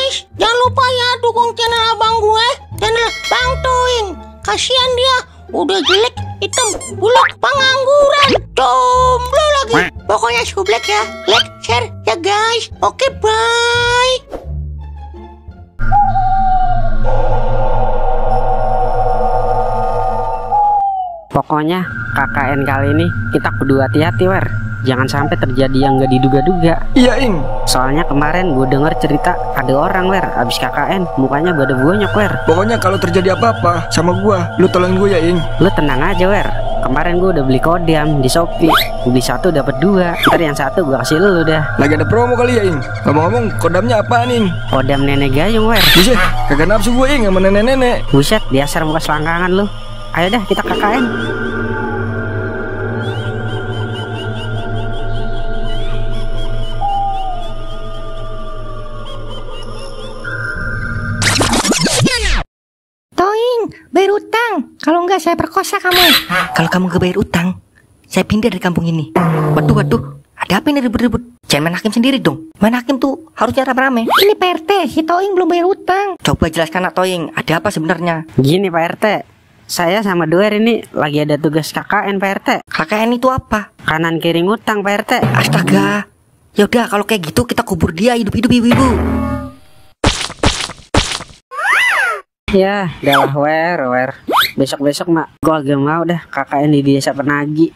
guys, jangan lupa ya dukung channel abang gue, channel Bang Toing. Kasihan dia, udah jelek, hitam, buluk, pengangguran, jomblo lagi. Pokoknya sublek ya, like, share ya guys. Oke, bye. Pokoknya KKN kali ini kita kudu hati-hati, Wer. Jangan sampai terjadi yang gak diduga-duga. Iya, Ing. Soalnya kemarin gue denger cerita ada orang, Wer, abis KKN mukanya pada bonyok, Wer. Pokoknya kalau terjadi apa-apa sama gua, lu tolongin gue ya, Ing. Lu tenang aja, Wer. Kemarin gue udah beli kodam di Shopee. Beli 1 dapat 2. Ntar yang 1 gue kasih lu dah. Lagi ada promo kali ya, Ing. Ngomong-ngomong, kodamnya apaan, Ing? Kodam nenek gayung, Wer. Buset, kagak nafsu gue, Ing, sama nenek-nenek. Buset, dasar muka selangkangan lu. Ayo dah kita KKN. Toing, bayar utang. Kalau enggak saya perkosa kamu. Kalau kamu gak bayar utang, saya pindah dari kampung ini. Waduh, ada apa ini ribut-ribut? Jangan main hakim sendiri dong. Main hakim tuh harusnya rame-rame. Ini Pak RT, si Toing belum bayar utang. Coba jelaskan, Nak Toing, ada apa sebenarnya? Gini Pak RT, saya sama Doer ini lagi ada tugas KKN Pak RT. KKN itu apa? Kanan kiri ngutang Pak RT. Astaga. Yaudah kalau kayak gitu kita kubur dia hidup-hidup, ibu-ibu. Ya, udahlah Wer. Besok-besok mak, gua agak mau dah KKN di desa Penagi.